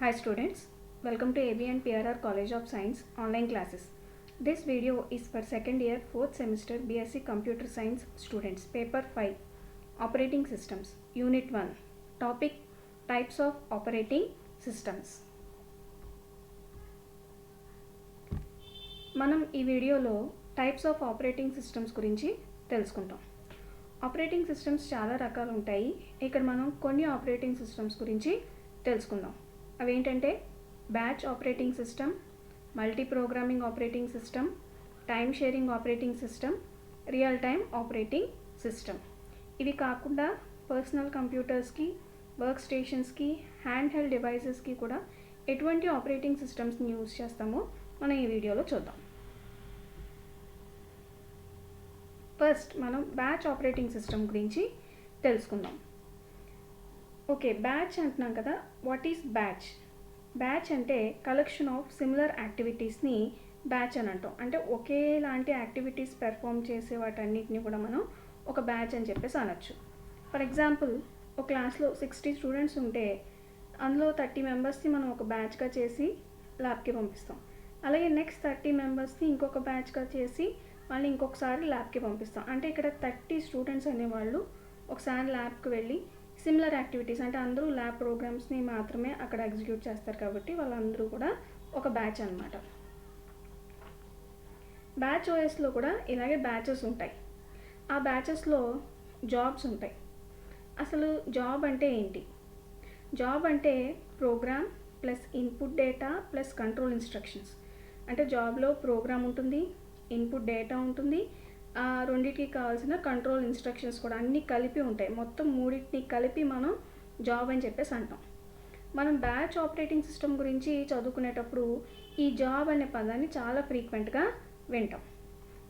Hi students, welcome to AB and PRR College of Science online classes. This video is for second year 4th semester BSc Computer Science students, paper 5, Operating Systems, Unit 1, topic Types of Operating Systems. మనం ఈ వీడియోలో types of operating systems గురించి తెలుసుకుంటాం. Operating systems చాలా రకాలు ఉంటాయి. ఇక్కడ మనం కొన్ని ఆపరేటింగ్ సిస్టమ్స్ గురించి తెలుసుకుందాం. అవేంటంటే batch operating system, multi programming operating system, time sharing operating system, real time operating system. ఇవి కాకుండా పర్సనల్ కంప్యూటర్స్కి, వర్క్ స్టేషన్స్కి, హ్యాండ్ హెల్డ్ డివైసెస్కి కూడా ఎటువంటి ఆపరేటింగ్ సిస్టమ్స్ని యూజ్ చేస్తామో మనం ఈ వీడియోలో చూద్దాం. ఫస్ట్ మనం బ్యాచ్ ఆపరేటింగ్ సిస్టమ్ గురించి తెలుసుకుందాం. ఓకే, బ్యాచ్ అంటున్నాం కదా. What is batch? బ్యాచ్ అంటే కలెక్షన్ ఆఫ్ సిమిలర్ యాక్టివిటీస్ని బ్యాచ్ అని అంటాం. అంటే ఒకేలాంటి యాక్టివిటీస్ పెర్ఫామ్ చేసే వాటన్నిటిని కూడా మనం ఒక బ్యాచ్ అని చెప్పేసి అనొచ్చు. ఫర్ ఎగ్జాంపుల్, ఒక క్లాస్లో 60 స్టూడెంట్స్ ఉంటే అందులో 30 మెంబర్స్ని మనం ఒక బ్యాచ్గా చేసి ల్యాబ్కి పంపిస్తాం. అలాగే నెక్స్ట్ 30 మెంబర్స్ని ఇంకొక బ్యాచ్గా చేసి మళ్ళీ ఇంకొకసారి ల్యాబ్కి పంపిస్తాం. అంటే ఇక్కడ 30 స్టూడెంట్స్ అనేవాళ్ళు ఒకసారి ల్యాబ్కి వెళ్ళి సిమిలర్ యాక్టివిటీస్, అంటే అందరూ ల్యాబ్ ప్రోగ్రామ్స్ని మాత్రమే అక్కడ ఎగ్జిక్యూట్ చేస్తారు కాబట్టి వాళ్ళందరూ కూడా ఒక బ్యాచ్ అనమాట. బ్యాచ్ ఓఎస్లో కూడా ఇలాగే బ్యాచెస్ ఉంటాయి. ఆ బ్యాచెస్లో జాబ్స్ ఉంటాయి. అసలు జాబ్ అంటే ఏంటి? జాబ్ అంటే program plus input data plus control instructions. అంటే జాబ్లో ప్రోగ్రామ్ ఉంటుంది, ఇన్పుట్ డేటా ఉంటుంది, రెండింటికి కావాల్సిన కంట్రోల్ ఇన్స్ట్రక్షన్స్ కూడా అన్నీ కలిపి ఉంటాయి. మొత్తం మూడింటిని కలిపి మనం జాబ్ అని చెప్పేసి అంటాం. మనం బ్యాచ్ ఆపరేటింగ్ సిస్టమ్ గురించి చదువుకునేటప్పుడు ఈ జాబ్ అనే పదాన్ని చాలా ఫ్రీక్వెంట్గా వింటాం.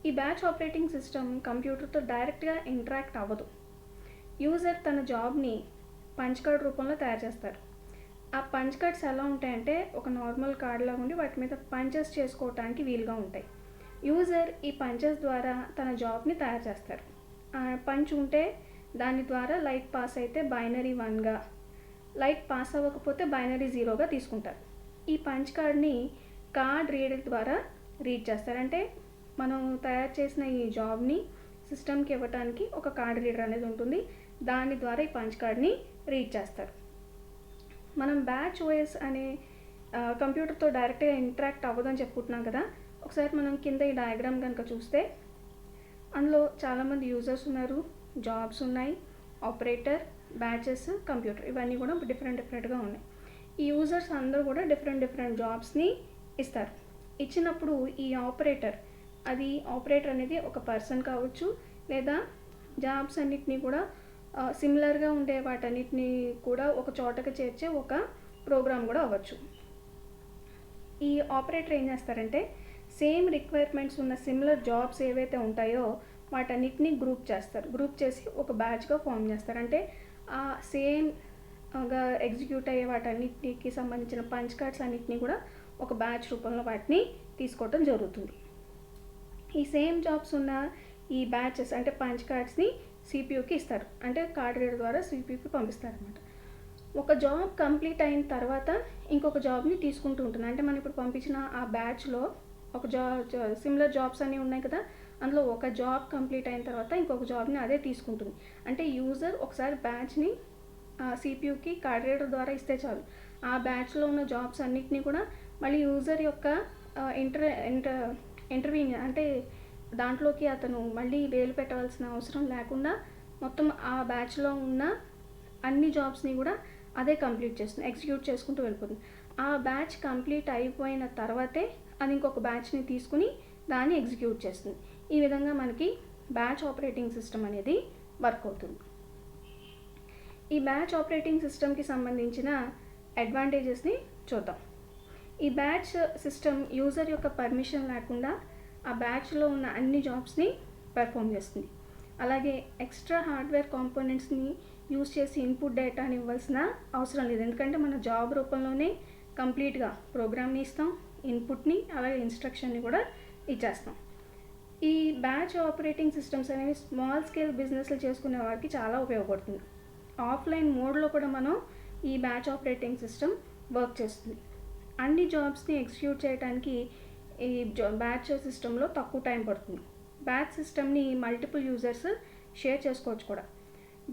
ఈ బ్యాచ్ ఆపరేటింగ్ సిస్టమ్ కంప్యూటర్తో డైరెక్ట్గా ఇంటరాక్ట్ అవ్వదు. యూజర్ తన జాబ్ని పంచ్ కార్డ్ రూపంలో తయారు చేస్తారు. ఆ పంచ్ కార్డ్స్ ఎలా ఉంటాయంటే ఒక నార్మల్ కార్డులా ఉండి వాటి మీద పంచెస్ చేసుకోవటానికి వీలుగా ఉంటాయి. యూజర్ ఈ పంచెస్ ద్వారా తన జాబ్ని తయారు చేస్తారు. పంచ్ ఉంటే దాని ద్వారా లైట్ పాస్ అయితే బైనరీ 1గా, లైట్ పాస్ అవ్వకపోతే బైనరీ 0గా తీసుకుంటారు. ఈ పంచ్ కార్డ్ని కార్డ్ రీడర్ ద్వారా రీడ్ చేస్తారు. అంటే మనం తయారు చేసిన ఈ జాబ్ని సిస్టమ్కి ఇవ్వడానికి ఒక కార్డ్ రీడర్ అనేది ఉంటుంది. దాని ద్వారా ఈ పంచ్ కార్డ్ని రీడ్ చేస్తారు. మనం బ్యాచ్ ఓఎస్ అనే కంప్యూటర్తో డైరెక్ట్గా ఇంటరాక్ట్ అవ్వదని చెప్పుకుంటున్నాం కదా. ఒకసారి మనం కింద ఈ డయాగ్రామ్ కనుక చూస్తే అందులో చాలామంది యూజర్స్ ఉన్నారు, జాబ్స్ ఉన్నాయి, ఆపరేటర్, బ్యాచెస్, కంప్యూటర్, ఇవన్నీ కూడా డిఫరెంట్గా ఉన్నాయి. ఈ యూజర్స్ అందరూ కూడా డిఫరెంట్ జాబ్స్ని ఇస్తారు. ఇచ్చినప్పుడు ఈ ఆపరేటర్ అనేది ఒక పర్సన్ కావచ్చు, లేదా జాబ్స్ అన్నిటినీ కూడా సిమిలర్గా ఉండే వాటన్నిటిని కూడా ఒక చోటకి చేర్చే ఒక ప్రోగ్రామ్ కూడా అవ్వచ్చు. ఈ ఆపరేటర్ ఏం చేస్తారంటే సేమ్ రిక్వైర్మెంట్స్ ఉన్న సిమిలర్ జాబ్స్ ఏవైతే ఉంటాయో వాటన్నిటిని గ్రూప్ చేస్తారు. గ్రూప్ చేసి ఒక బ్యాచ్గా ఫామ్ చేస్తారు. అంటే ఆ సేమ్గా ఎగ్జిక్యూట్ అయ్యే వాటన్నిటికి సంబంధించిన పంచ్ కార్డ్స్ అన్నిటినీ కూడా ఒక బ్యాచ్ రూపంలో వాటిని తీసుకోవటం జరుగుతుంది. ఈ సేమ్ జాబ్స్ ఉన్న ఈ బ్యాచెస్ అంటే పంచ్ కార్డ్స్ని సిపియూకి ఇస్తారు. అంటే కార్డ్ రీడర్ ద్వారా సిపియూకి పంపిస్తారు అనమాట. ఒక జాబ్ కంప్లీట్ అయిన తర్వాత ఇంకొక జాబ్ని తీసుకుంటూ ఉంటుంది. అంటే మనం ఇప్పుడు పంపించిన ఆ బ్యాచ్లో ఒక సిమిలర్ జాబ్స్ అన్నీ ఉన్నాయి కదా, అందులో ఒక జాబ్ కంప్లీట్ అయిన తర్వాత ఇంకొక జాబ్ని అదే తీసుకుంటుంది. అంటే యూజర్ ఒకసారి బ్యాచ్ని సిపియూకి కార్డ్ రీడర్ ద్వారా ఇస్తే చాలు, ఆ బ్యాచ్లో ఉన్న జాబ్స్ అన్నిటినీ కూడా మళ్ళీ యూజర్ యొక్క ఇంటర్వ్యూయింగ్ అంటే దాంట్లోకి అతను మళ్ళీ వేలు పెట్టవలసిన అవసరం లేకుండా మొత్తం ఆ బ్యాచ్లో ఉన్న అన్ని జాబ్స్ని కూడా అదే కంప్లీట్ చేస్తుంది, ఎగ్జిక్యూట్ చేసుకుంటూ వెళ్ళిపోతుంది. ఆ బ్యాచ్ కంప్లీట్ అయిపోయిన తర్వాతే అది ఇంకొక బ్యాచ్ని తీసుకుని దాన్ని ఎగ్జిక్యూట్ చేస్తుంది. ఈ విధంగా మనకి బ్యాచ్ ఆపరేటింగ్ సిస్టమ్ అనేది వర్క్ అవుతుంది. ఈ బ్యాచ్ ఆపరేటింగ్ సిస్టమ్కి సంబంధించిన అడ్వాంటేజెస్ని చూద్దాం. ఈ బ్యాచ్ సిస్టమ్ యూజర్ యొక్క పర్మిషన్ లేకుండా ఆ బ్యాచ్లో ఉన్న అన్ని జాబ్స్ని పెర్ఫామ్ చేస్తుంది. అలాగే ఎక్స్ట్రా హార్డ్వేర్ కాంపోనెంట్స్ని యూజ్ చేసి ఇన్పుట్ డేటాని ఇవ్వాల్సిన అవసరం లేదు. ఎందుకంటే మన జాబ్ రూపంలోనే కంప్లీట్గా ప్రోగ్రామ్ని ఇస్తాం, ఇన్పుట్ని, అలాగే ఇన్స్ట్రక్షన్ని కూడా ఇచ్చేస్తాం. ఈ బ్యాచ్ ఆపరేటింగ్ సిస్టమ్స్ అనేవి స్మాల్ స్కేల్ బిజినెస్లు చేసుకునే వారికి చాలా ఉపయోగపడుతుంది. ఆఫ్లైన్ మోడ్లో కూడా మనం ఈ బ్యాచ్ ఆపరేటింగ్ సిస్టమ్ వర్క్ చేస్తుంది. అన్ని జాబ్స్ని ఎగ్జిక్యూట్ చేయడానికి ఈ బ్యాచ్ సిస్టంలో తక్కువ టైం పడుతుంది. బ్యాచ్ సిస్టమ్ని మల్టిపుల్ యూజర్స్ షేర్ చేసుకోవచ్చు కూడా.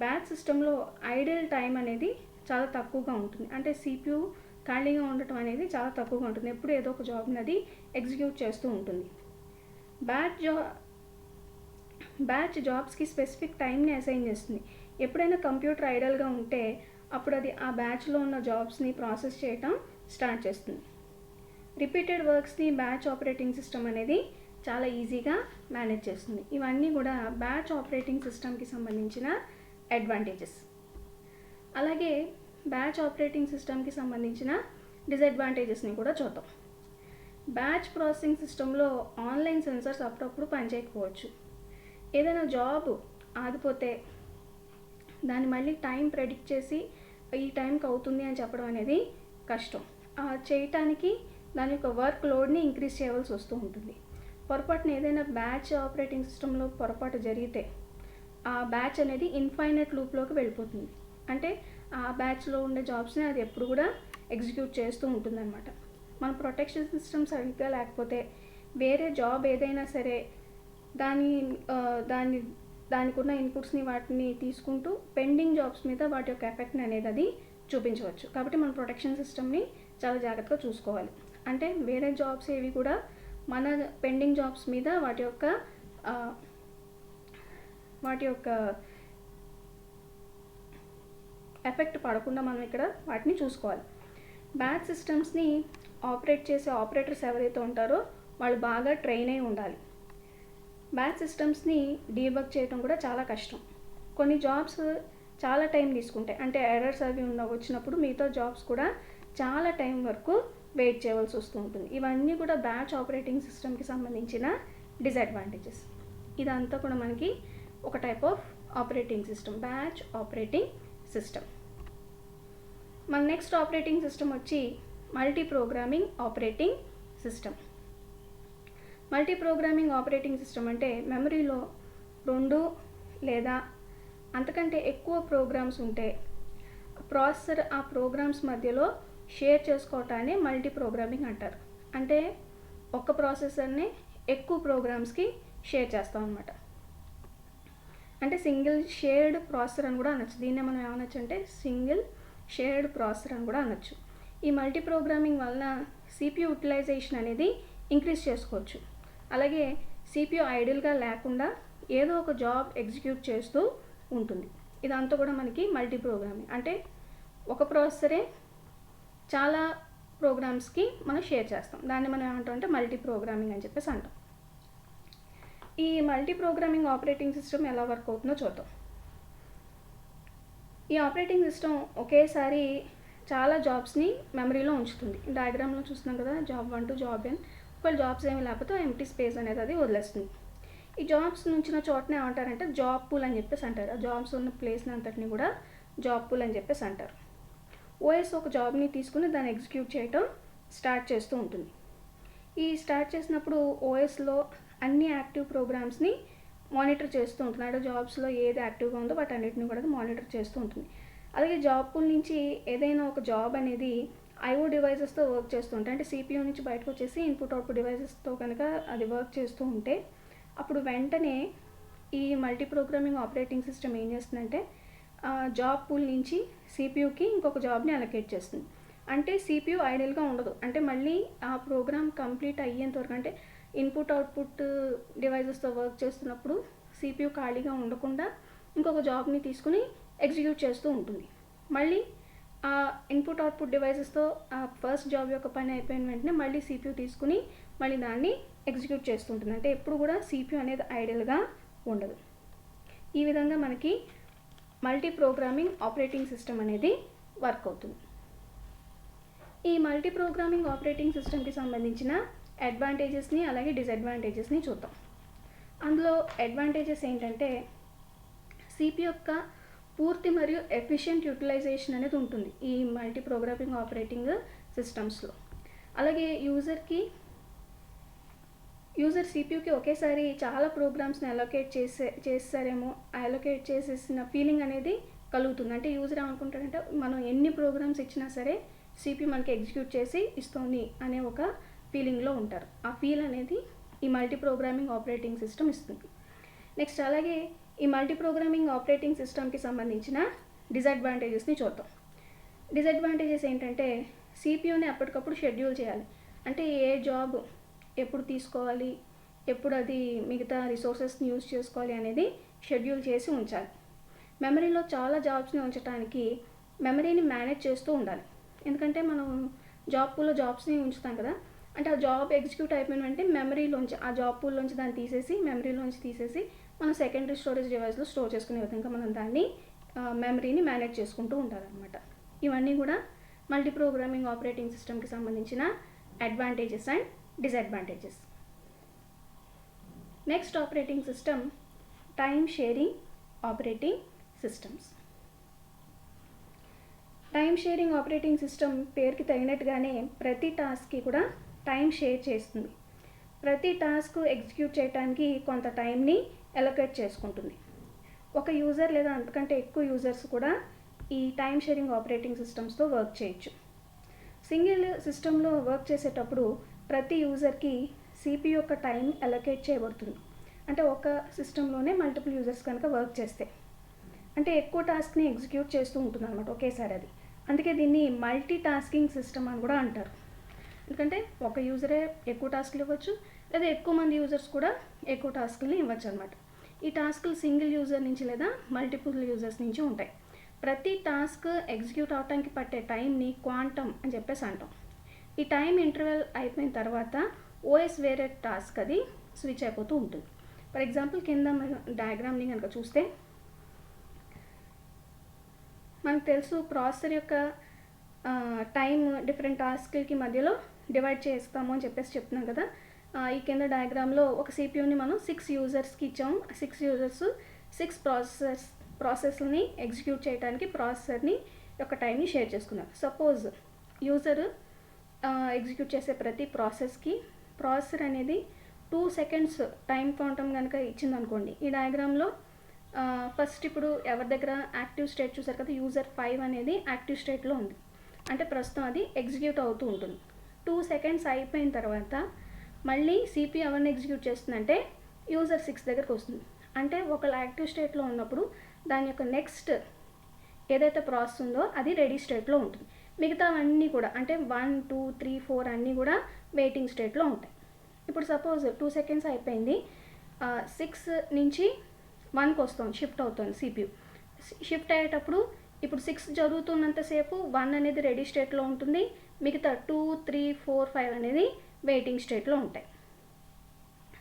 బ్యాచ్ సిస్టంలో ఐడియల్ టైం అనేది చాలా తక్కువగా ఉంటుంది. అంటే CPU ఖాళీగా ఉండటం అనేది చాలా తక్కువగా ఉంటుంది. ఎప్పుడు ఏదో ఒక జాబ్ని అది ఎగ్జిక్యూట్ చేస్తూ ఉంటుంది. బ్యాచ్ జాబ్స్కి స్పెసిఫిక్ టైంని అసైన్ చేస్తుంది. ఎప్పుడైనా కంప్యూటర్ ఐడల్గా ఉంటే అప్పుడు అది ఆ బ్యాచ్లో ఉన్న జాబ్స్ని ప్రాసెస్ చేయటం స్టార్ట్ చేస్తుంది. రిపీటెడ్ వర్క్స్ని బ్యాచ్ ఆపరేటింగ్ సిస్టమ్ అనేది చాలా ఈజీగా మేనేజ్ చేస్తుంది. ఇవన్నీ కూడా బ్యాచ్ ఆపరేటింగ్ సిస్టమ్కి సంబంధించిన అడ్వాంటేజెస్. అలాగే బ్యాచ్ ఆపరేటింగ్ సిస్టమ్కి సంబంధించిన డిసడ్వాంటేజెస్ని కూడా చూద్దాం. బ్యాచ్ ప్రాసెసింగ్ సిస్టంలో ఆన్లైన్ సెన్సర్స్ అప్పుడప్పుడు పనిచేయకపోవచ్చు. ఏదైనా జాబ్ ఆగిపోతే దాన్ని మళ్ళీ టైం ప్రెడిక్ట్ చేసి ఈ టైంకి అవుతుంది అని చెప్పడం అనేది కష్టం. చేయటానికి దాని యొక్క వర్క్ లోడ్ని ఇంక్రీజ్ చేయవలసి వస్తూ ఉంటుంది. పొరపాటున ఏదైనా బ్యాచ్ ఆపరేటింగ్ సిస్టంలో పొరపాటు జరిగితే ఆ బ్యాచ్ అనేది ఇన్ఫైనైట్ లూప్లోకి వెళ్ళిపోతుంది. అంటే ఆ బ్యాచ్లో ఉండే జాబ్స్ని అది ఎప్పుడు కూడా ఎగ్జిక్యూట్ చేస్తూ ఉంటుందన్నమాట. మన ప్రొటెక్షన్ సిస్టమ్ సరిగ్గా లేకపోతే వేరే జాబ్ ఏదైనా సరే దానికి ఉన్న ఇన్పుట్స్ని వాటిని తీసుకుంటూ పెండింగ్ జాబ్స్ మీద వాటి యొక్క ఎఫెక్ట్ని అనేది అది చూపించవచ్చు. కాబట్టి మన ప్రొటెక్షన్ సిస్టమ్ని చాలా జాగ్రత్తగా చూసుకోవాలి. అంటే వేరే జాబ్స్ ఏవి కూడా మన పెండింగ్ జాబ్స్ మీద వాటి యొక్క ఎఫెక్ట్ పడకుండా మనం ఇక్కడ వాటిని చూసుకోవాలి. బ్యాచ్ సిస్టమ్స్ని ఆపరేట్ చేసే ఆపరేటర్స్ ఎవరైతే ఉంటారో వాళ్ళు బాగా ట్రైన్ అయి ఉండాలి. బ్యాచ్ సిస్టమ్స్ని డీబగ్ చేయడం కూడా చాలా కష్టం. కొన్ని జాబ్స్ చాలా టైం తీసుకుంటాయి. అంటే ఎర్రర్స్ అవి వచ్చినప్పుడు మిగతా జాబ్స్ కూడా చాలా టైం వరకు వెయిట్ చేయవలసి వస్తూ ఉంటుంది. ఇవన్నీ కూడా బ్యాచ్ ఆపరేటింగ్ సిస్టమ్కి సంబంధించిన డిసడ్వాంటేజెస్. ఇదంతా కూడా మనకి ఒక type of operating system, batch operating system. మన నెక్స్ట్ ఆపరేటింగ్ సిస్టమ్ వచ్చి multi programming operating system. Multi programming operating system అంటే మెమరీలో 2 లేదా అంతకంటే ఎక్కువ ప్రోగ్రామ్స్ ఉంటే ప్రాసెసర్ ఆ ప్రోగ్రామ్స్ మధ్యలో షేర్ చేసుకోవటాన్ని మల్టీ ప్రోగ్రామింగ్ అంటారు. అంటే ఒక ప్రాసెసర్ని ఎక్కువ ప్రోగ్రామ్స్కి షేర్ చేస్తాం అన్నమాట. అంటే సింగిల్ షేర్డ్ ప్రాసెసర్ అని కూడా అనొచ్చు. దీన్నే మనం ఏమనొచ్చు అంటే సింగిల్ షేర్డ్ ప్రాసెసర్ అని కూడా అనొచ్చు. ఈ మల్టీ ప్రోగ్రామింగ్ వలన CPU యూటిలైజేషన్ అనేది ఇంక్రీజ్ చేసుకోవచ్చు. అలాగే CPU ఐడియల్గా లేకుండా ఏదో ఒక జాబ్ ఎగ్జిక్యూట్ చేస్తూ ఉంటుంది. ఇదంతా కూడా మనకి మల్టీ ప్రోగ్రామింగ్. అంటే ఒక ప్రాసెసరే చాలా ప్రోగ్రామ్స్కి మనం షేర్ చేస్తాం. దాన్ని మనం ఏమంటాం అంటే మల్టీ ప్రోగ్రామింగ్ అని చెప్పేసి అంటాం. ఈ మల్టీ ప్రోగ్రామింగ్ ఆపరేటింగ్ సిస్టమ్ ఎలా వర్క్ అవుతుందో చూద్దాం. ఈ ఆపరేటింగ్ సిస్టమ్ ఒకేసారి చాలా జాబ్స్ని మెమరీలో ఉంచుతుంది. డయాగ్రామ్లో చూస్తున్నాం కదా, జాబ్ 1 to జాబ్ n. ఒకవేళ జాబ్స్ ఏమీ లేకపోతే ఎంటీ స్పేస్ అనేది అది వదిలేస్తుంది. ఈ జాబ్స్ నుంచిన చోటనే ఏమంటారంటే జాబ్ పూల్ అని చెప్పేసి అంటారు. ఆ జాబ్స్ ఉన్న ప్లేస్ని అంతటిని కూడా జాబ్ పూల్ అని చెప్పేసి అంటారు. OS ఒక జాబ్ని తీసుకుని దాన్ని ఎగ్జిక్యూట్ చేయటం స్టార్ట్ చేస్తూ ఉంటుంది. ఈ స్టార్ట్ చేసినప్పుడు OSలో అన్ని యాక్టివ్ ప్రోగ్రామ్స్ని మానిటర్ చేస్తూ ఉంటుంది. అంటే జాబ్స్లో ఏది యాక్టివ్గా ఉందో వాటి అన్నిటిని కూడా మానిటర్ చేస్తూ ఉంటుంది. అలాగే జాబ్ పూల్ నుంచి ఏదైనా ఒక జాబ్ అనేది IO డివైజెస్తో వర్క్ చేస్తూ ఉంటాయి. అంటే CPU నుంచి బయటకు వచ్చేసి ఇన్పుట్ అవుట్పుట్ డివైజెస్తో కనుక అది వర్క్ చేస్తూ ఉంటే అప్పుడు వెంటనే ఈ మల్టీ ప్రోగ్రామింగ్ ఆపరేటింగ్ సిస్టమ్ ఏం చేస్తుందంటే జాబ్ పూల్ నుంచి CPUకి ఇంకొక జాబ్ని అలొకేట్ చేస్తుంది. అంటే CPU ఐడియల్గా ఉండదు. అంటే మళ్ళీ ఆ ప్రోగ్రామ్ కంప్లీట్ అయ్యేంత వరకు, అంటే ఇన్పుట్ అవుట్పుట్ డివైజెస్తో వర్క్ చేస్తున్నప్పుడు CPU ఖాళీగా ఉండకుండా ఇంకొక జాబ్ని తీసుకుని ఎగ్జిక్యూట్ చేస్తూ ఉంటుంది. మళ్ళీ ఆ ఇన్పుట్ అవుట్పుట్ డివైజెస్తో ఆ ఫస్ట్ జాబ్ యొక్క పని అయిపోయిన వెంటనే మళ్ళీ CPU తీసుకుని మళ్ళీ దాన్ని ఎగ్జిక్యూట్ చేస్తూ ఉంటుంది. అంటే ఎప్పుడు కూడా CPU అనేది ఐడియల్గా ఉండదు. ఈ విధంగా మనకి మల్టీ ప్రోగ్రామింగ్ ఆపరేటింగ్ సిస్టమ్ అనేది వర్క్ అవుతుంది. ఈ మల్టీ ప్రోగ్రామింగ్ ఆపరేటింగ్ సిస్టమ్కి సంబంధించిన అడ్వాంటేజెస్ని అలాగే డిసడ్వాంటేజెస్ని చూద్దాం. అందులో అడ్వాంటేజెస్ ఏంటంటే CPU యొక్క పూర్తి మరియు ఎఫిషియెంట్ యూటిలైజేషన్ అనేది ఉంటుంది ఈ మల్టీ ప్రోగ్రామింగ్ ఆపరేటింగ్ సిస్టమ్స్లో. అలాగే యూజర్ CPUకి ఒకేసారి చాలా ప్రోగ్రామ్స్ని అలొకేట్ చేస్తారేమో, అలొకేట్ చేసేసిన ఫీలింగ్ అనేది కలుగుతుంది. అంటే యూజర్ ఏమనుకుంటాడంటే మనం ఎన్ని ప్రోగ్రామ్స్ ఇచ్చినా సరే సిపియు మనకి ఎగ్జిక్యూట్ చేసి ఇస్తుంది అనే ఒక ఫీలింగ్లో ఉంటారు. ఆ ఫీల్ అనేది ఈ మల్టీ ప్రోగ్రామింగ్ ఆపరేటింగ్ సిస్టమ్ ఇస్తుంది. నెక్స్ట్ అలాగే ఈ మల్టీ ప్రోగ్రామింగ్ ఆపరేటింగ్ సిస్టమ్కి సంబంధించిన డిసడ్వాంటేజెస్ని చూద్దాం. డిసడ్వాంటేజెస్ ఏంటంటే సిపియుని అప్పటికప్పుడు షెడ్యూల్ చేయాలి. అంటే ఏ జాబ్ ఎప్పుడు తీసుకోవాలి, ఎప్పుడు అది మిగతా రిసోర్సెస్ని యూజ్ చేసుకోవాలి అనేది షెడ్యూల్ చేసి ఉంచాలి. మెమరీలో చాలా జాబ్స్ని ఉంచడానికి మెమరీని మేనేజ్ చేస్తూ ఉండాలి. ఎందుకంటే మనం జాబ్ పూల్లో జాబ్స్ని ఉంచుతాం కదా, అంటే ఆ జాబ్ ఎగ్జిక్యూట్ అయిపోయిన వెంటనే మెమరీలోంచి ఆ జాబ్ పూల్లోంచి దాన్ని తీసేసి మెమరీలోంచి తీసేసి మనం సెకండరీ స్టోరేజ్ డివైస్లో స్టోర్ చేసుకునే విధంగా మనం దాన్ని మెమరీని మేనేజ్ చేసుకుంటూ ఉండాలన్నమాట. ఇవన్నీ కూడా మల్టీ ప్రోగ్రామింగ్ ఆపరేటింగ్ సిస్టమ్కి సంబంధించిన advantages and disadvantages. Next operating system time sharing operating systems. Time sharing operating system పేరుకి తగినట్టుగానే ప్రతి టాస్క్కి కూడా టైం షేర్ చేస్తుంది. ప్రతి టాస్క్ ఎగ్జిక్యూట్ చేయడానికి కొంత టైంని అలొకేట్ చేసుకుంటుంది. ఒక యూజర్ లేదా అంతకంటే ఎక్కువ యూజర్స్ కూడా ఈ టైమ్ షేరింగ్ ఆపరేటింగ్ సిస్టమ్స్తో వర్క్ చేయొచ్చు. సింగిల్ సిస్టంలో వర్క్ చేసేటప్పుడు ప్రతి యూజర్కి సిపియు యొక్క టైం అలొకేట్ చేయబడుతుంది. అంటే ఒక సిస్టంలోనే మల్టిపుల్ యూజర్స్ కనుక వర్క్ చేస్తే అంటే ఎక్కువ టాస్క్ని ఎగ్జిక్యూట్ చేస్తూ ఉంటుంది అనమాట ఒకేసారి అది. అందుకే దీన్ని మల్టీ టాస్కింగ్ సిస్టమ్ అని కూడా అంటారు. ఎందుకంటే ఒక యూజరే ఎక్కువ టాస్క్లు ఇవ్వచ్చు, లేదా ఎక్కువ మంది యూజర్స్ కూడా ఎక్కువ టాస్క్ని ఇవ్వచ్చు అనమాట. ఈ టాస్క్లు సింగిల్ యూజర్ నుంచి లేదా మల్టిపుల్ యూజర్స్ నుంచి ఉంటాయి. ప్రతి టాస్క్ ఎగ్జిక్యూట్ అవడానికి పట్టే టైంని క్వాంటమ్ అని చెప్పేసి అంటాం. ఈ టైం ఇంటర్వెల్ అయిపోయిన తర్వాత ఓఎస్ వేరే టాస్క్ అది స్విచ్ అయిపోతూ ఉంటుంది. ఫర్ ఎగ్జాంపుల్ కింద డయాగ్రామ్ని కనుక చూస్తే మనకు తెలుసు ప్రాసెసర్ యొక్క టైం డిఫరెంట్ టాస్క్లకి మధ్యలో డివైడ్ చేస్తాము అని చెప్పేసి చెప్తున్నాం కదా. ఈ కింద డయాగ్రామ్లో ఒక సిపియూని మనం 6 యూజర్స్కి ఇచ్చాము. 6 యూజర్స్ 6 ప్రాసెస్ని ఎగ్జిక్యూట్ చేయడానికి ప్రాసెసర్ని యొక్క టైంని షేర్ చేసుకున్నారు. సపోజ్ యూజర్ ఎగ్జిక్యూట్ చేసే ప్రతి ప్రాసెస్కి ప్రాసెసర్ అనేది 2 సెకండ్స్ టైం క్వాంటమ్ కనుక ఇచ్చిందనుకోండి. ఈ డయాగ్రామ్లో ఫస్ట్ ఇప్పుడు ఎవరి దగ్గర యాక్టివ్ స్టేట్ చూసారు కదా, యూజర్ 5 అనేది యాక్టివ్ స్టేట్లో ఉంది. అంటే ప్రస్తుతం అది ఎగ్జిక్యూట్ అవుతూ ఉంటుంది. 2 సెకండ్స్ అయిపోయిన తర్వాత మళ్ళీ సిపియు ఎవరిని ఎగ్జిక్యూట్ చేస్తుందంటే యూజర్ 6 దగ్గరకు వస్తుంది. అంటే ఒకళ్ళు యాక్టివ్ స్టేట్లో ఉన్నప్పుడు దాని యొక్క నెక్స్ట్ ఏదైతే ప్రాసెస్ ఉందో అది రెడీ స్టేట్లో ఉంటుంది. మిగతావన్నీ కూడా అంటే 1, 2, 3, 4 అన్నీ కూడా వెయిటింగ్ స్టేట్లో ఉంటాయి. ఇప్పుడు సపోజ్ 2 సెకండ్స్ అయిపోయింది, 6 నుంచి 1కి వస్తుంది, షిఫ్ట్ అవుతుంది సిపియు. షిఫ్ట్ అయ్యేటప్పుడు ఇప్పుడు 6 జరుగుతున్నంతసేపు 1 అనేది రెడీ స్టేట్లో ఉంటుంది, మిగతా 2, 3, 4, 5 అనేది వెయిటింగ్ స్టేట్లో ఉంటాయి.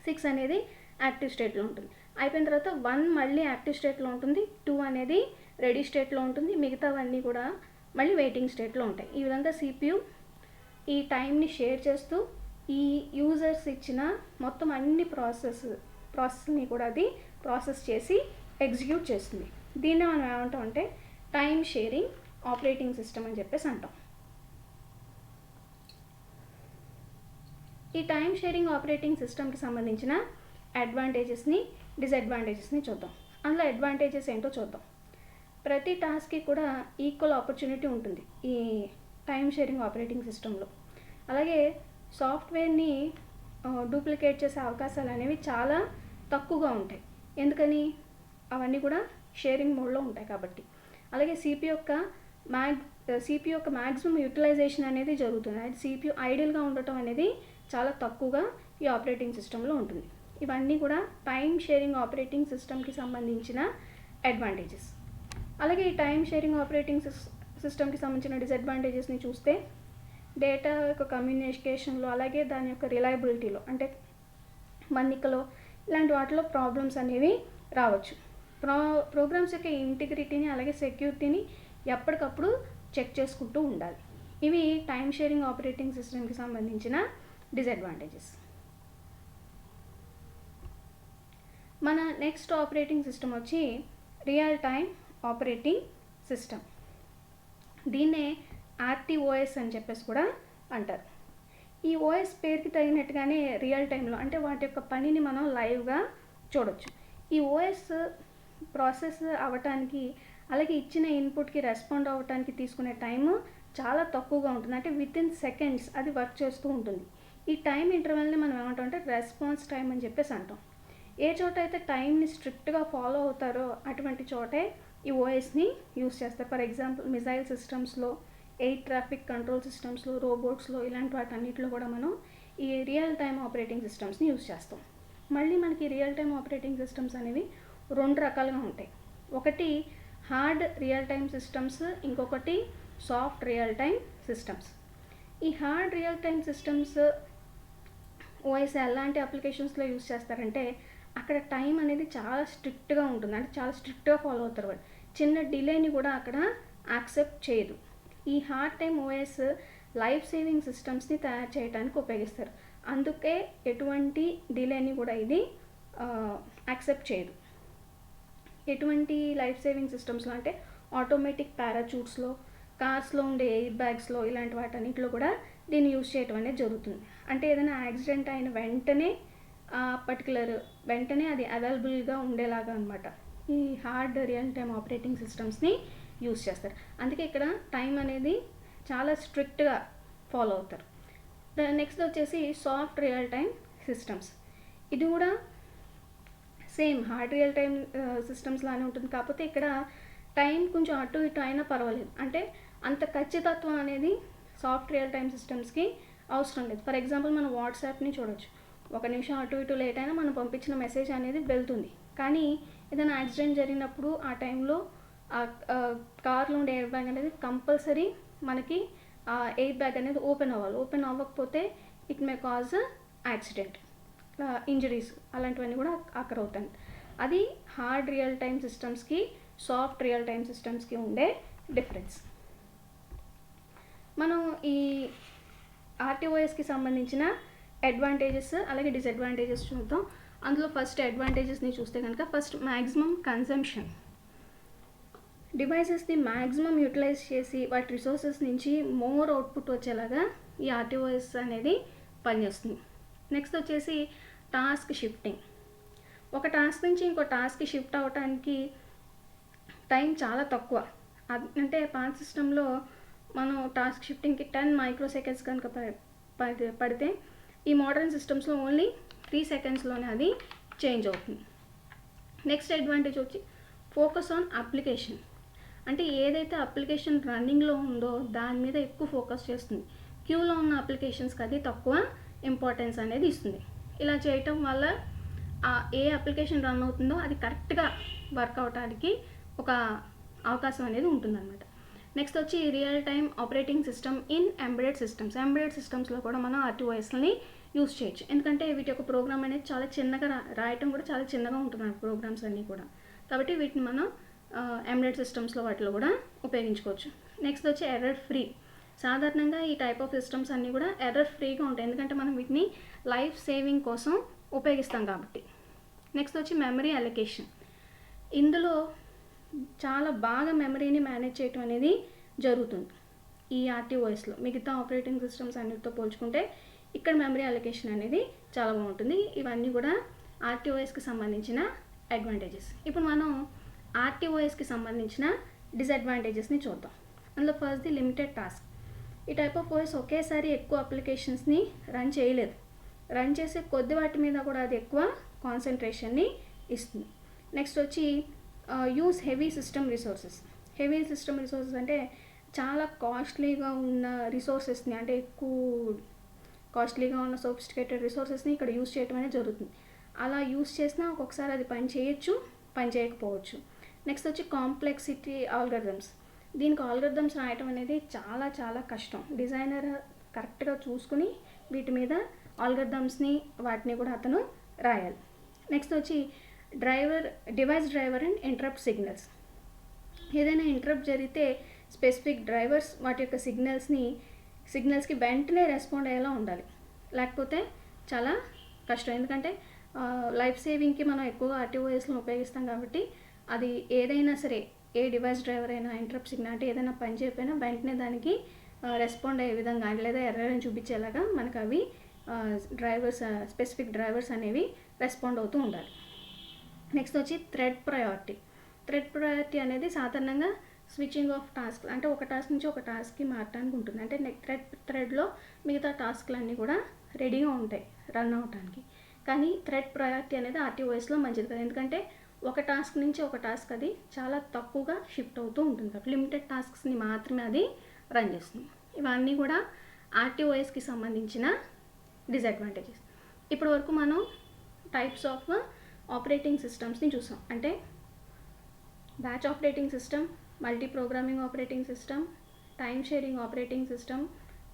6 అనేది యాక్టివ్ స్టేట్లో ఉంటుంది. అయిపోయిన తర్వాత 1 మళ్ళీ యాక్టివ్ స్టేట్లో ఉంటుంది, 2 అనేది రెడీ స్టేట్లో ఉంటుంది, మిగతావన్నీ కూడా మళ్ళీ వెయిటింగ్ స్టేట్లో ఉంటాయి. ఈ విధంగా సిపియు ఈ టైంని షేర్ చేస్తూ ఈ యూజర్స్ ఇచ్చిన మొత్తం అన్ని ప్రాసెస్ని కూడా అది ప్రాసెస్ చేసి ఎగ్జిక్యూట్ చేస్తుంది. దీన్ని మనం ఏమంటాం అంటే టైమ్ షేరింగ్ ఆపరేటింగ్ సిస్టమ్ అని చెప్పేసి అంటాం. ఈ టైమ్ షేరింగ్ ఆపరేటింగ్ సిస్టమ్కి సంబంధించిన అడ్వాంటేజెస్ని డిసడ్వాంటేజెస్ని చూద్దాం. అందులో అడ్వాంటేజెస్ ఏంటో చూద్దాం. ప్రతి టాస్క్కి కూడా ఈక్వల్ ఆపర్చునిటీ ఉంటుంది ఈ టైమ్ షేరింగ్ ఆపరేటింగ్ సిస్టంలో. అలాగే సాఫ్ట్వేర్ని డూప్లికేట్ చేసే అవకాశాలు అనేవి చాలా తక్కువగా ఉంటాయి. ఎందుకని? అవన్నీ కూడా షేరింగ్ మోడ్లో ఉంటాయి కాబట్టి. అలాగే సిపియు యొక్క మ్యాక్సిమం యూటిలైజేషన్ అనేది జరుగుతుంది. అది సిపియు ఐడియల్గా ఉండటం అనేది చాలా తక్కువగా ఈ ఆపరేటింగ్ సిస్టంలో ఉంటుంది. ఇవన్నీ కూడా టైమ్ షేరింగ్ ఆపరేటింగ్ సిస్టమ్కి సంబంధించిన అడ్వాంటేజెస్. అలాగే ఈ టైమ్ షేరింగ్ ఆపరేటింగ్ సిస్టమ్కి సంబంధించిన డిసడ్వాంటేజెస్ని చూస్తే డేటా యొక్క కమ్యూనికేషన్లో అలాగే దాని యొక్క రిలయబిలిటీలో అంటే మన్నికలో ఇలాంటి వాటిలో ప్రాబ్లమ్స్ అనేవి రావచ్చు. ప్రోగ్రామ్స్ యొక్క ఇంటిగ్రిటీని అలాగే సెక్యూరిటీని ఎప్పటికప్పుడు చెక్ చేసుకుంటూ ఉండాలి. ఇవి టైమ్ షేరింగ్ ఆపరేటింగ్ సిస్టమ్కి సంబంధించిన డిసడ్వాంటేజెస్. మన నెక్స్ట్ ఆపరేటింగ్ సిస్టమ్ వచ్చి రియల్ టైమ్ ఆపరేటింగ్ సిస్టమ్. దీన్నే ఆర్టీఓఎస్ అని చెప్పేసి కూడా అంటారు. ఈ ఓఎస్ పేరుకి తగినట్టుగానే రియల్ టైంలో అంటే వాటి యొక్క పనిని మనం లైవ్గా చూడొచ్చు. ఈ ఓఎస్ ప్రాసెస్ అవ్వటానికి అలాగే ఇచ్చిన ఇన్పుట్కి రెస్పాండ్ అవ్వటానికి తీసుకునే టైము చాలా తక్కువగా ఉంటుంది. అంటే వితిన్ సెకండ్స్ అది వర్క్ చేస్తూ ఉంటుంది. ఈ టైం ఇంటర్వెల్ని మనం ఏమంటాం అంటే రెస్పాన్స్ టైం అని చెప్పేసి అంటాం. ఏ చోట అయితే టైంని స్ట్రిక్ట్గా ఫాలో అవుతారో అటువంటి చోటే ఈ ఓఎస్ని యూస్ చేస్తారు. ఫర్ ఎగ్జాంపుల్ మిసైల్ సిస్టమ్స్లో, ఎయిర్ ట్రాఫిక్ కంట్రోల్ సిస్టమ్స్లో, రోబోట్స్లో, ఇలాంటి వాటన్నిటిలో కూడా మనం ఈ రియల్ టైమ్ ఆపరేటింగ్ సిస్టమ్స్ని యూస్ చేస్తాం. మళ్ళీ మనకి రియల్ టైమ్ ఆపరేటింగ్ సిస్టమ్స్ అనేవి 2 రకాలుగా ఉంటాయి. ఒకటి హార్డ్ రియల్ టైమ్ సిస్టమ్స్, ఇంకొకటి సాఫ్ట్ రియల్ టైమ్ సిస్టమ్స్. ఈ hard real time systems OS ఎలాంటి అప్లికేషన్స్లో యూస్ చేస్తారంటే అక్కడ టైం అనేది చాలా స్ట్రిక్ట్గా ఉంటుంది. అంటే చాలా స్ట్రిక్ట్గా ఫాలో అవుతారు వాళ్ళు. చిన్న డిలేని కూడా అక్కడ యాక్సెప్ట్ చేయదు. ఈ hard time OS life saving సిస్టమ్స్ని తయారు చేయడానికి ఉపయోగిస్తారు. అందుకే ఎటువంటి డిలేని కూడా ఇది యాక్సెప్ట్ చేయదు. ఎటువంటి లైఫ్ సేవింగ్ సిస్టమ్స్లో అంటే ఆటోమేటిక్ పారాచూట్స్లో, కార్స్లో ఉండే ఎయిర్ బ్యాగ్స్లో, ఇలాంటి వాటన్నిటిలో కూడా దీన్ని యూజ్ చేయటం అనేది జరుగుతుంది. అంటే ఏదైనా యాక్సిడెంట్ అయిన వెంటనే వెంటనే అది అవైలబుల్గా ఉండేలాగా అనమాట ఈ హార్డ్ రియల్ టైమ్ ఆపరేటింగ్ సిస్టమ్స్ని యూజ్ చేస్తారు. అందుకే ఇక్కడ టైం అనేది చాలా స్ట్రిక్ట్గా ఫాలో అవుతారు. నెక్స్ట్ వచ్చేసి సాఫ్ట్ రియల్ టైమ్ సిస్టమ్స్. ఇది కూడా same hard real time systems లానే ఉంటుంది. కాకపోతే ఇక్కడ టైం కొంచెం అటు ఇటు అయినా పర్వాలేదు. అంటే అంత ఖచ్చితత్వం అనేది సాఫ్ట్ రియల్ టైమ్ సిస్టమ్స్కి అవసరం లేదు. ఫర్ ఎగ్జాంపుల్ మనం వాట్సాప్ని చూడొచ్చు. 1 నిమిషం అటు ఇటు లేట్ అయినా మనం పంపించిన మెసేజ్ అనేది వెళ్తుంది. కానీ ఏదైనా యాక్సిడెంట్ జరిగినప్పుడు ఆ టైంలో కార్లో ఉండే ఎయిర్ బ్యాగ్ అనేది కంపల్సరీ మనకి ఎయిర్ బ్యాగ్ అనేది ఓపెన్ అవ్వాలి. ఓపెన్ అవ్వకపోతే it may cause accident, injuries అలాంటివన్నీ కూడా అక్కడ అవుతాయి. అది హార్డ్ రియల్ టైమ్ సిస్టమ్స్కి, సాఫ్ట్ రియల్ టైమ్ సిస్టమ్స్కి ఉండే డిఫరెన్స్. మనం ఈ ఆర్టీఓఎస్కి సంబంధించిన అడ్వాంటేజెస్ అలాగే డిసడ్వాంటేజెస్ చూద్దాం. అందులో ఫస్ట్ అడ్వాంటేజెస్ని చూస్తే కనుక ఫస్ట్ మ్యాక్సిమం కన్సంప్షన్. డివైసెస్ని మ్యాక్సిమం యూటిలైజ్ చేసి వాటి రిసోర్సెస్ నుంచి మోర్ అవుట్పుట్ వచ్చేలాగా ఈ ఆర్టీఓఎస్ అనేది పనిచేస్తుంది. నెక్స్ట్ వచ్చేసి టాస్క్ షిఫ్టింగ్. ఒక టాస్క్ నుంచి ఇంకో టాస్క్కి షిఫ్ట్ అవ్వటానికి టైం చాలా తక్కువ. అంటే పాత సిస్టంలో మనం టాస్క్ షిఫ్టింగ్కి 10 మైక్రోసెకండ్స్ కనుక పడితే ఈ మోడర్న్ సిస్టమ్స్లో ఓన్లీ 3 సెకండ్స్లోనే అది చేంజ్ అవుతుంది. నెక్స్ట్ అడ్వాంటేజ్ వచ్చి ఫోకస్ ఆన్ అప్లికేషన్. అంటే ఏదైతే అప్లికేషన్ రన్నింగ్లో ఉందో దాని మీద ఎక్కువ ఫోకస్ చేస్తుంది. క్యూలో ఉన్న అప్లికేషన్స్కి అది తక్కువ ఇంపార్టెన్స్ అనేది ఇస్తుంది. ఇలా చేయటం వల్ల ఏ అప్లికేషన్ రన్ అవుతుందో అది కరెక్ట్గా వర్క్ అవడానికి ఒక అవకాశం అనేది ఉంటుందన్నమాట. నెక్స్ట్ వచ్చి real time operating system in embedded systems. Embedded సిస్టమ్స్లో కూడా మనం ఆర్టీఓఎస్ని యూస్ చేయొచ్చు. ఎందుకంటే వీటి యొక్క ప్రోగ్రామ్ అనేది చాలా చిన్నగా రాయటం కూడా చాలా చిన్నగా ఉంటుంది ప్రోగ్రామ్స్ అన్నీ కూడా. కాబట్టి వీటిని మనం ఎంబెడెడ్ సిస్టమ్స్లో వాటిలో కూడా ఉపయోగించుకోవచ్చు. నెక్స్ట్ వచ్చి ఎర్రర్ ఫ్రీ. సాధారణంగా ఈ టైప్ ఆఫ్ సిస్టమ్స్ అన్నీ కూడా ఎర్రర్ ఫ్రీగా ఉంటాయి. ఎందుకంటే మనం వీటిని లైఫ్ సేవింగ్ కోసం ఉపయోగిస్తాం కాబట్టి. నెక్స్ట్ వచ్చి మెమరీ అలొకేషన్. ఇందులో చాలా బాగా మెమరీని మేనేజ్ చేయటం అనేది జరుగుతుంది ఈ ఆర్టీఓఎస్లో. మిగతా ఆపరేటింగ్ సిస్టమ్స్ అన్నిటితో పోల్చుకుంటే ఇక్కడ మెమరీ అలొకేషన్ అనేది చాలా బాగుంటుంది. ఇవన్నీ కూడా ఆర్టీఓఎస్కి సంబంధించిన అడ్వాంటేజెస్. ఇప్పుడు మనం ఆర్టీఓఎస్కి సంబంధించిన డిసడ్వాంటేజెస్ని చూద్దాం. అందులో ఫస్ట్ ది లిమిటెడ్ టాస్క్. ఈ టైప్ ఆఫ్ ఓఎస్ ఒకేసారి ఎక్కువ అప్లికేషన్స్ని రన్ చేయలేదు. రన్ చేసే కొద్ది వాటి మీద కూడా అది ఎక్కువ కాన్సన్ట్రేషన్ని ఇస్తుంది. నెక్స్ట్ వచ్చి use heavy system resources. Heavy system resources అంటే చాలా కాస్ట్లీగా ఉన్న రిసోర్సెస్ని, అంటే ఎక్కువ కాస్ట్లీగా ఉన్న సోఫిస్టికేటెడ్ రిసోర్సెస్ని ఇక్కడ యూస్ చేయడం అనేది జరుగుతుంది. అలా యూస్ చేసినా ఒక్కొక్కసారి అది పని చేయొచ్చు, పని చేయకపోవచ్చు. నెక్స్ట్ వచ్చి కాంప్లెక్సిటీ ఆల్గరిథమ్స్. దీనికి ఆల్గరిథమ్స్ రాయటం అనేది చాలా చాలా కష్టం. డిజైనర్ కరెక్ట్గా చూసుకుని వీటి మీద ఆల్గరిథమ్స్ని వాటిని కూడా అతను రాయాలి. నెక్స్ట్ వచ్చి device driver and interrupt signals. ఏదైనా ఇంటరప్ట్ జరిగితే స్పెసిఫిక్ డ్రైవర్స్ వాటి యొక్క సిగ్నల్స్కి వెంటనే రెస్పాండ్ అయ్యేలా ఉండాలి. లేకపోతే చాలా కష్టం. ఎందుకంటే లైఫ్ సేవింగ్కి మనం ఎక్కువగా ఆర్టీఓఎస్లో ఉపయోగిస్తాం కాబట్టి అది ఏదైనా సరే, ఏ డివైస్ డ్రైవర్ అయినా ఇంటరప్ట్ సిగ్నల్ అంటే ఏదైనా పని చేయకపోయినా వెంటనే దానికి రెస్పాండ్ అయ్యే విధంగా లేదా ఎర్రర్ని చూపించేలాగా మనకు అవి స్పెసిఫిక్ డ్రైవర్స్ అనేవి రెస్పాండ్ అవుతూ ఉండాలి. నెక్స్ట్ వచ్చి థ్రెడ్ ప్రయారిటీ. థ్రెడ్ ప్రయారిటీ అనేది సాధారణంగా స్విచ్చింగ్ ఆఫ్ టాస్క్ అంటే ఒక టాస్క్ నుంచి ఒక టాస్క్కి మారడానికి ఉంటుంది. అంటే థ్రెడ్లో మిగతా టాస్క్లన్నీ కూడా రెడీగా ఉంటాయి రన్ అవడానికి. కానీ థ్రెడ్ ప్రయారిటీ అనేది ఆర్టీఓఎస్లో మంచిది కదా, ఎందుకంటే ఒక టాస్క్ నుంచి ఒక టాస్క్ అది చాలా తక్కువగా షిఫ్ట్ అవుతూ ఉంటుంది కాబట్టి లిమిటెడ్ టాస్క్స్ని మాత్రమే అది రన్ చేస్తుంది. ఇవన్నీ కూడా ఆర్టీఓఎస్కి సంబంధించిన డిసడ్వాంటేజెస్. ఇప్పటి వరకు మనం టైప్స్ ఆఫ్ ఆపరేటింగ్ సిస్టమ్స్ని చూసాం. అంటే batch operating system, multi programming operating system, time sharing operating system,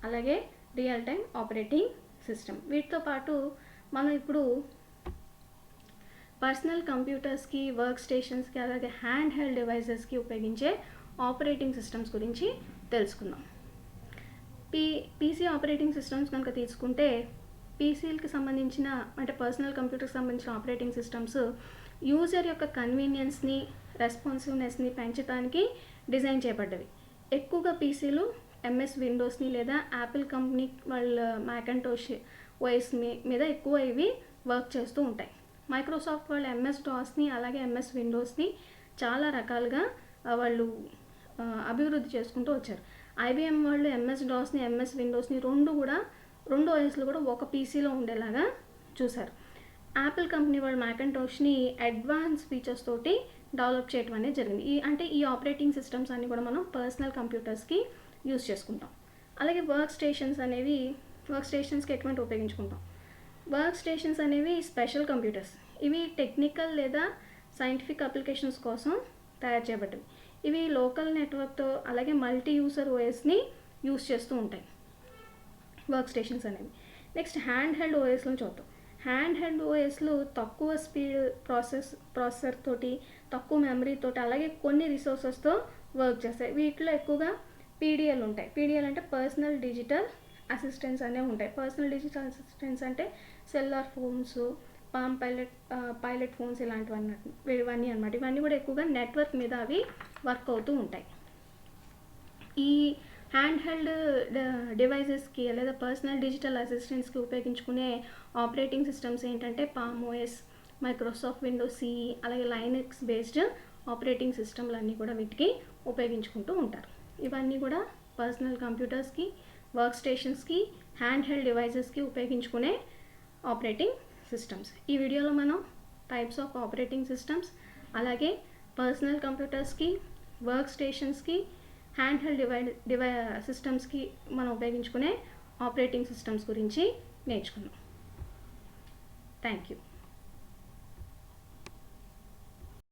అలాగే రియల్ టైమ్ ఆపరేటింగ్ సిస్టమ్. వీటితో పాటు మనం ఇప్పుడు పర్సనల్ కంప్యూటర్స్కి, వర్క్ స్టేషన్స్కి, అలాగే హ్యాండ్ హెల్డ్ డివైజెస్కి ఉపయోగించే ఆపరేటింగ్ సిస్టమ్స్ గురించి తెలుసుకుందాం. పీసీ ఆపరేటింగ్ సిస్టమ్స్ కనుక తీసుకుంటే పీసీలకి సంబంధించిన అంటే పర్సనల్ కంప్యూటర్కి సంబంధించిన ఆపరేటింగ్ సిస్టమ్స్ యూజర్ యొక్క కన్వీనియన్స్ని, రెస్పాన్సివ్నెస్ని పెంచడానికి డిజైన్ చేయబడ్డవి. ఎక్కువగా పీసీలు ఎంఎస్ విండోస్ని లేదా యాపిల్ కంపెనీ వాళ్ళ మ్యాకంటోష్ ఓఎస్ మీద ఎక్కువ ఇవి వర్క్ చేస్తూ ఉంటాయి. మైక్రోసాఫ్ట్ వాళ్ళు ఎంఎస్ డాస్ని అలాగే ఎంఎస్ విండోస్ని చాలా రకాలుగా వాళ్ళు అభివృద్ధి చేసుకుంటూ వచ్చారు. ఐబిఎం వాళ్ళు ఎంఎస్ డాస్ని, ఎంఎస్ విండోస్ని రెండు ఓఎస్లు కూడా ఒక పీసీలో ఉండేలాగా చూశారు. యాపిల్ కంపెనీ వాళ్ళు మ్యాకంటోష్ని అడ్వాన్స్ ఫీచర్స్ తోటి డెవలప్ చేయడం అనేది జరిగింది. ఈ ఆపరేటింగ్ సిస్టమ్స్ అన్నీ కూడా మనం పర్సనల్ కంప్యూటర్స్కి యూజ్ చేసుకుంటాం. అలాగే వర్క్ స్టేషన్స్కి ఎటువంటి ఉపయోగించుకుంటాం. వర్క్ స్టేషన్స్ అనేవి స్పెషల్ కంప్యూటర్స్. ఇవి టెక్నికల్ లేదా సైంటిఫిక్ అప్లికేషన్స్ కోసం తయారు చేయబడ్డవి. ఇవి లోకల్ నెట్వర్క్తో అలాగే మల్టీ యూజర్ ఓఎస్ని యూజ్ చేస్తూ ఉంటాయి వర్క్ స్టేషన్స్ అనేవి. నెక్స్ట్ హ్యాండ్ హెల్డ్ ఓఎస్లను చూద్దాం. హ్యాండ్ హెల్డ్ ఓఎస్లు తక్కువ స్పీడ్ ప్రాసెసర్ తోటి, తక్కువ మెమరీ తోటి, అలాగే కొన్ని రిసోర్సెస్తో వర్క్ చేస్తాయి. వీటిలో ఎక్కువగా పీడిఎల్ ఉంటాయి. పీడిఎల్ అంటే పర్సనల్ డిజిటల్ అసిస్టెంట్స్ అనేవి ఉంటాయి. పర్సనల్ డిజిటల్ అసిస్టెంట్స్ అంటే cellular phones, palm pilot phones ఇవన్నీ అన్నమాట. ఇవన్నీ కూడా ఎక్కువగా నెట్వర్క్ మీద అవి వర్క్ అవుతూ ఉంటాయి. ఈ హ్యాండ్ హెల్డ్ డివైజెస్కి లేదా పర్సనల్ డిజిటల్ అసిస్టెంట్స్కి ఉపయోగించుకునే ఆపరేటింగ్ సిస్టమ్స్ ఏంటంటే palm OS, Microsoft Windows CE, అలాగే లైనక్స్ బేస్డ్ ఆపరేటింగ్ సిస్టమ్లు అన్నీ కూడా వీటికి ఉపయోగించుకుంటూ ఉంటారు. ఇవన్నీ కూడా పర్సనల్ కంప్యూటర్స్కి, వర్క్ స్టేషన్స్కి, హ్యాండ్ హెల్డ్ డివైజెస్కి ఉపయోగించుకునే ఆపరేటింగ్ సిస్టమ్స్. ఈ వీడియోలో మనం టైప్స్ ఆఫ్ ఆపరేటింగ్ సిస్టమ్స్, అలాగే పర్సనల్ కంప్యూటర్స్కి, వర్క్ స్టేషన్స్కి, హ్యాండ్ హెల్డ్ సిస్టమ్స్కి మనం ఉపయోగించుకునే ఆపరేటింగ్ సిస్టమ్స్ గురించి నేర్చుకున్నాం. Thank you.